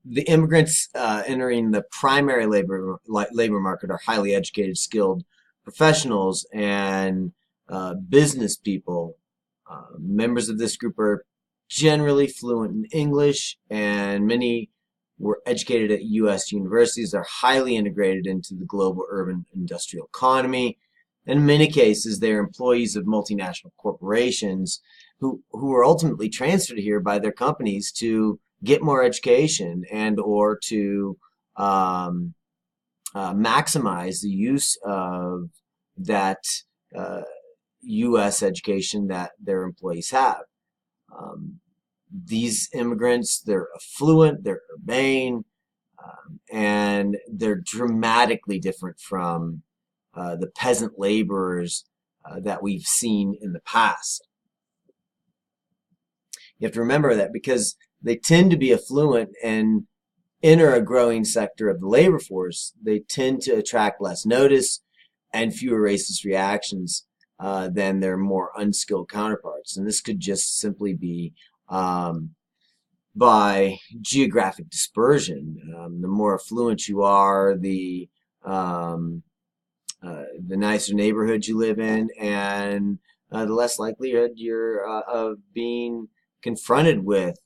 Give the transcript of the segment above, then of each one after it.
The immigrants entering the primary labor market are highly educated, skilled professionals and business people. Members of this group are generally fluent in English, and many were educated at U.S. universities. They're highly integrated into the global urban industrial economy. In many cases, they're employees of multinational corporations who are ultimately transferred here by their companies to get more education and or to maximize the use of that U.S. education that their employees have. These immigrants, they're affluent, they're urbane, and they're dramatically different from the peasant laborers that we've seen in the past. You have to remember that because they tend to be affluent and enter a growing sector of the labor force, they tend to attract less notice and fewer racist reactions than their more unskilled counterparts. And this could just simply be by geographic dispersion. The more affluent you are, the nicer neighborhood you live in, and the less likelihood you're of being confronted with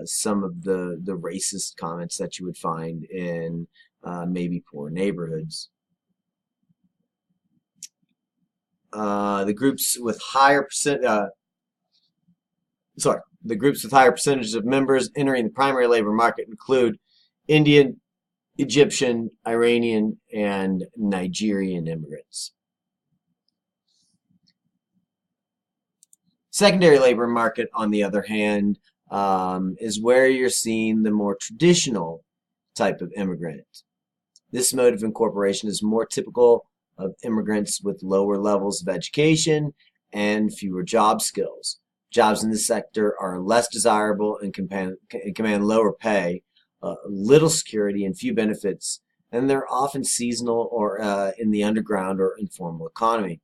some of the racist comments that you would find in maybe poor neighborhoods. The groups with higher percentages of members entering the primary labor market include Indian, Egyptian, Iranian, and Nigerian immigrants. Secondary labor market, on the other hand, is where you're seeing the more traditional type of immigrant. This mode of incorporation is more typical of immigrants with lower levels of education and fewer job skills. Jobs in this sector are less desirable and command lower pay, little security, and few benefits, and they're often seasonal or in the underground or informal economy.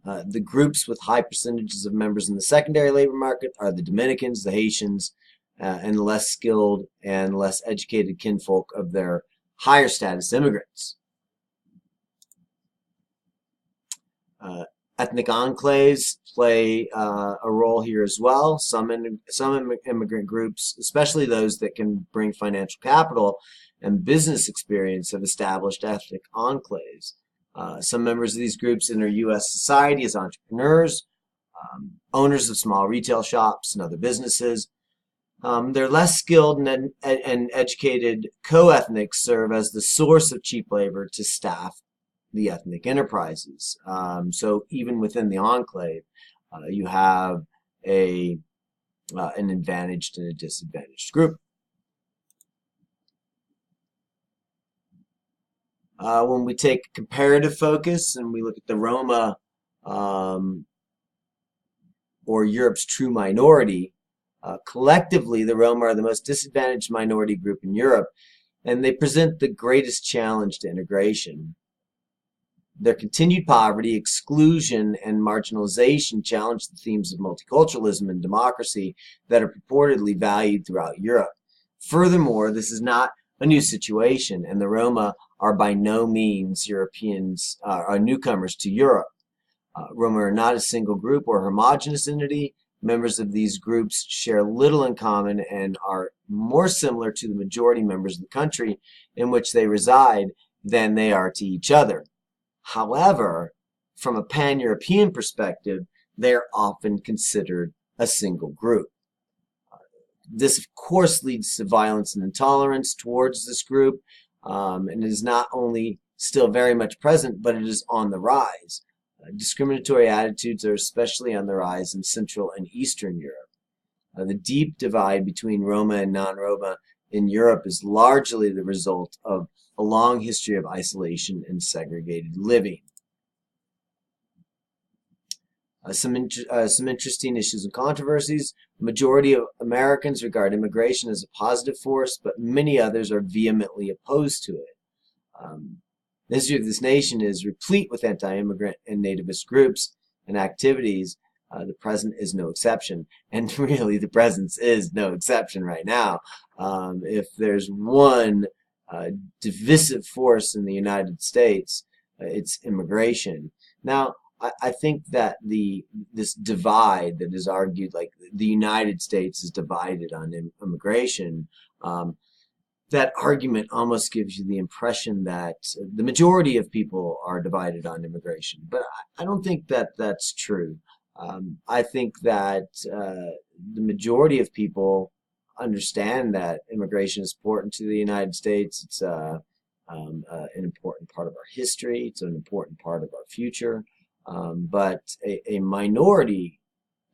The groups with high percentages of members in the secondary labor market are the Dominicans, the Haitians, and the less skilled and less educated kinfolk of their higher status immigrants. Ethnic enclaves play a role here as well. Some immigrant groups, especially those that can bring financial capital and business experience, have established ethnic enclaves. Some members of these groups enter U.S. society as entrepreneurs, owners of small retail shops and other businesses. They're less skilled and educated co-ethnics serve as the source of cheap labor to staff the ethnic enterprises. So even within the enclave, you have an advantaged and a disadvantaged group. When we take comparative focus and we look at the Roma or Europe's true minority, collectively the Roma are the most disadvantaged minority group in Europe, and they present the greatest challenge to integration. Their continued poverty, exclusion, and marginalization challenge the themes of multiculturalism and democracy that are purportedly valued throughout Europe. Furthermore, this is not a new situation, and the Roma are by no means Europeans, are newcomers to Europe. Roma are not a single group or homogeneous entity. Members of these groups share little in common and are more similar to the majority members of the country in which they reside than they are to each other. However, from a pan-European perspective, they are often considered a single group. This, of course, leads to violence and intolerance towards this group, and is not only still very much present, but it is on the rise. Discriminatory attitudes are especially on the rise in Central and Eastern Europe. The deep divide between Roma and non-Roma in Europe is largely the result of a long history of isolation and segregated living. Some interesting issues and controversies. The majority of Americans regard immigration as a positive force, but many others are vehemently opposed to it. The history of this nation is replete with anti-immigrant and nativist groups and activities, The present is no exception, and really the present is no exception right now. If there's one divisive force in the United States, it's immigration. Now, I think that this divide that is argued, like the United States is divided on immigration, that argument almost gives you the impression that the majority of people are divided on immigration. But I don't think that that's true. I think that the majority of people understand that immigration is important to the United States. It's an important part of our history. It's an important part of our future. But a minority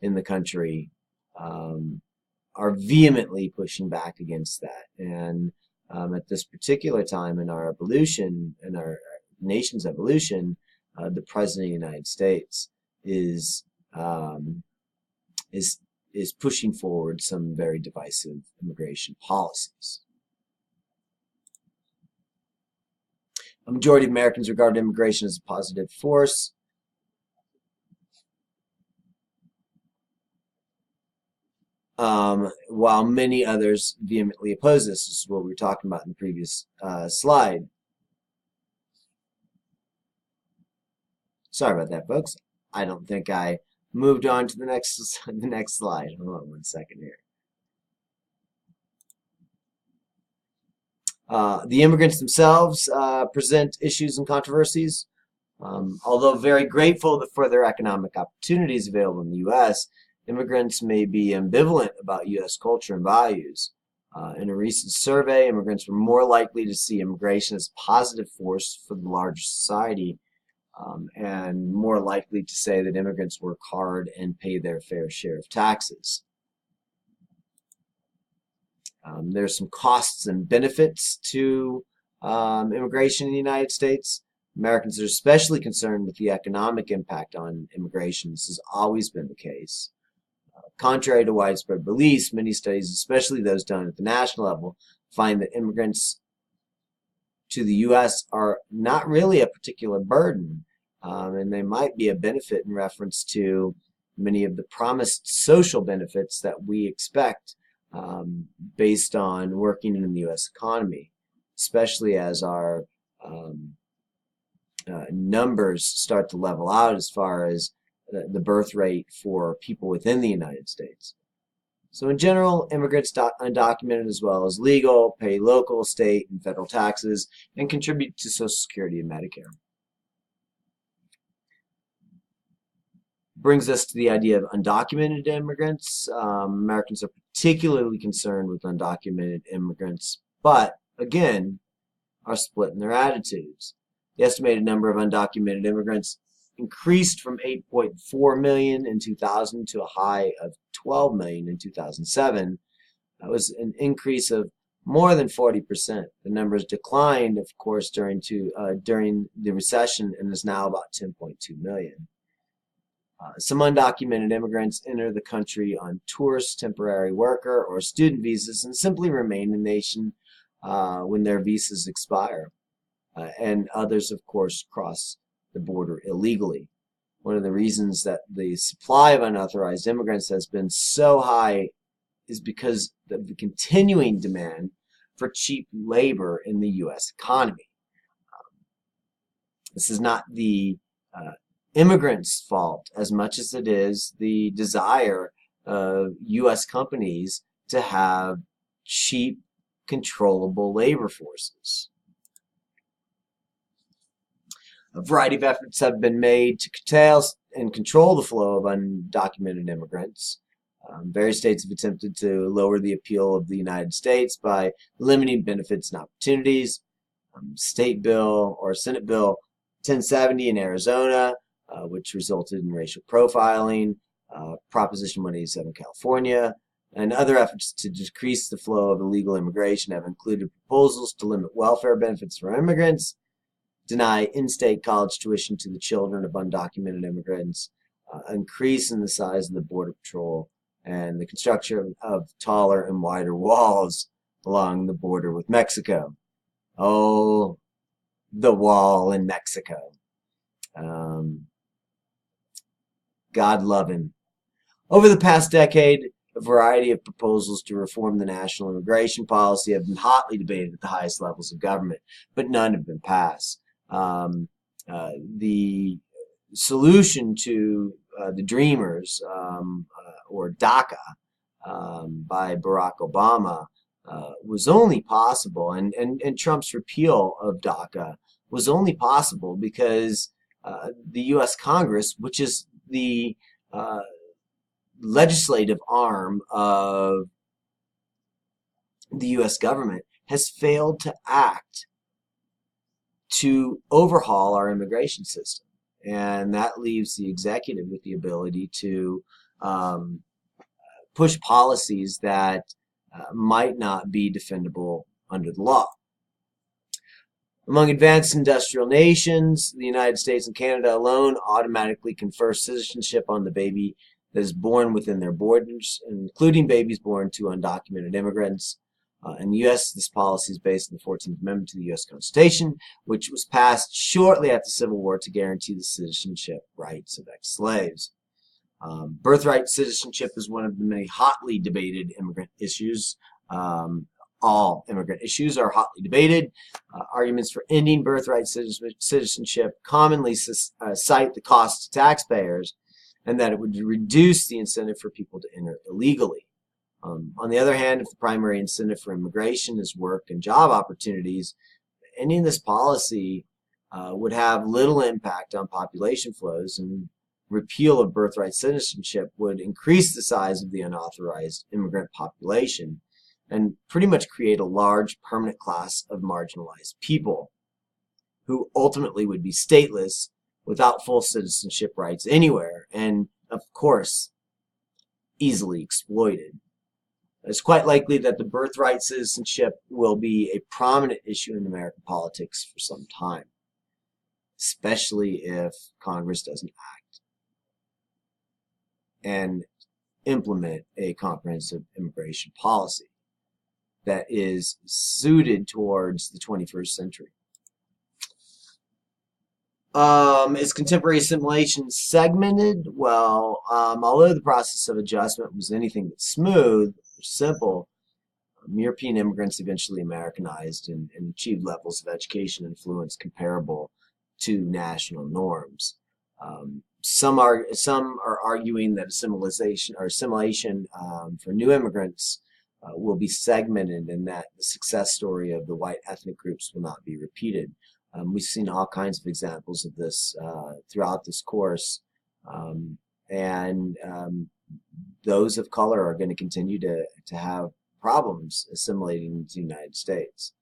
in the country are vehemently pushing back against that. And at this particular time in our evolution, in our nation's evolution, the President of the United States is pushing forward some very divisive immigration policies. A majority of Americans regard immigration as a positive force. While many others vehemently oppose this. This is what we were talking about in the previous slide. Sorry about that, folks. I don't think I moved on to the next slide. Hold on one second here. The immigrants themselves present issues and controversies. Although very grateful for their economic opportunities available in the U.S., immigrants may be ambivalent about U.S. culture and values. In a recent survey, immigrants were more likely to see immigration as a positive force for the larger society, and more likely to say that immigrants work hard and pay their fair share of taxes. There's some costs and benefits to immigration in the United States. Americans are especially concerned with the economic impact on immigration. This has always been the case. Contrary to widespread beliefs, many studies, especially those done at the national level, find that immigrants to the U.S. are not really a particular burden, and they might be a benefit in reference to many of the promised social benefits that we expect based on working in the U.S. economy, especially as our numbers start to level out as far as the birth rate for people within the United States. So in general, immigrants, undocumented as well as legal, pay local, state, and federal taxes and contribute to Social Security and Medicare. Brings us to the idea of undocumented immigrants. Americans are particularly concerned with undocumented immigrants, but again, are split in their attitudes. The estimated number of undocumented immigrants increased from 8.4 million in 2000 to a high of 12 million in 2007. That was an increase of more than 40%. The numbers declined, of course, during the recession and is now about 10.2 million. Some undocumented immigrants enter the country on tourist, temporary worker, or student visas and simply remain in the nation when their visas expire. And others, of course, cross the border illegally. One of the reasons that the supply of unauthorized immigrants has been so high is because of the continuing demand for cheap labor in the U.S. economy. This is not the immigrants' fault as much as it is the desire of U.S. companies to have cheap, controllable labor forces. A variety of efforts have been made to curtail and control the flow of undocumented immigrants. Various states have attempted to lower the appeal of the United States by limiting benefits and opportunities. State bill or Senate Bill 1070 in Arizona, which resulted in racial profiling, Proposition 187 in California, and other efforts to decrease the flow of illegal immigration have included proposals to limit welfare benefits for immigrants, deny in-state college tuition to the children of undocumented immigrants, increase in the size of the Border Patrol, and the construction of taller and wider walls along the border with Mexico. Oh, the wall in Mexico. God love him. Over the past decade, a variety of proposals to reform the national immigration policy have been hotly debated at the highest levels of government, but none have been passed. The solution to the Dreamers, or DACA, by Barack Obama, was only possible, and Trump's repeal of DACA was only possible because the U.S. Congress, which is the legislative arm of the U.S. government, has failed to act to overhaul our immigration system. And that leaves the executive with the ability to push policies that might not be defendable under the law. Among advanced industrial nations, the United States and Canada alone automatically confer citizenship on the baby that is born within their borders, including babies born to undocumented immigrants. In the U.S., this policy is based on the 14th Amendment to the U.S. Constitution, which was passed shortly after the Civil War to guarantee the citizenship rights of ex-slaves. Birthright citizenship is one of the many hotly debated immigrant issues. All immigrant issues are hotly debated. Arguments for ending birthright citizenship commonly cite the cost to taxpayers and that it would reduce the incentive for people to enter illegally. On the other hand, if the primary incentive for immigration is work and job opportunities, ending this policy would have little impact on population flows, and repeal of birthright citizenship would increase the size of the unauthorized immigrant population and pretty much create a large permanent class of marginalized people who ultimately would be stateless without full citizenship rights anywhere, and of course, easily exploited. It's quite likely that the birthright citizenship will be a prominent issue in American politics for some time, especially if Congress doesn't act and implement a comprehensive immigration policy that is suited towards the 21st century. Is contemporary assimilation segmented? Well, although the process of adjustment was anything but smooth or simple, European immigrants eventually Americanized and achieved levels of education and influence comparable to national norms. Some are arguing that assimilation for new immigrants will be segmented, and that the success story of the white ethnic groups will not be repeated. We've seen all kinds of examples of this throughout this course, and those of color are going to continue to have problems assimilating to the United States.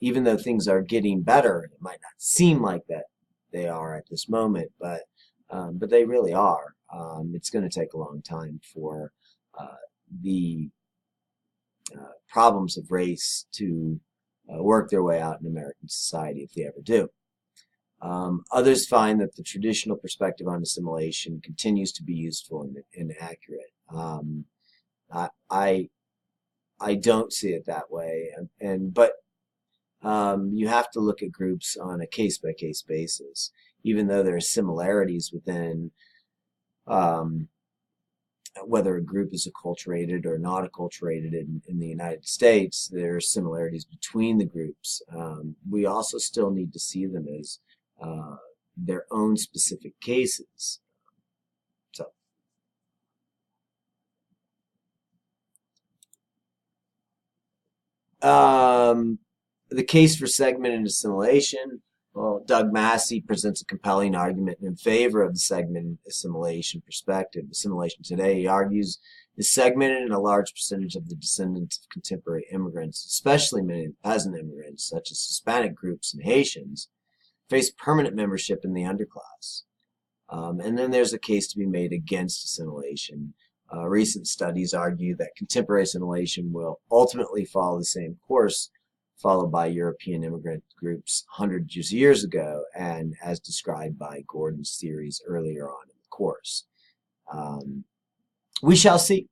Even though things are getting better, it might not seem like that they are at this moment, but they really are. It's going to take a long time for the problems of race to work their way out in American society, if they ever do. Others find that the traditional perspective on assimilation continues to be useful and accurate. I don't see it that way, but you have to look at groups on a case-by-case basis. Even though there are similarities within whether a group is acculturated or not acculturated in the United States, there are similarities between the groups. We also still need to see them as their own specific cases. The case for segmented assimilation. Well, Doug Massey presents a compelling argument in favor of the segmented assimilation perspective. Assimilation today, he argues, is segmented, in a large percentage of the descendants of contemporary immigrants, especially many peasant immigrants, such as Hispanic groups and Haitians, face permanent membership in the underclass. And then there's a case to be made against assimilation. Recent studies argue that contemporary assimilation will ultimately follow the same course followed by European immigrant groups hundreds of years ago, and as described by Gordon's theories earlier on in the course. We shall see.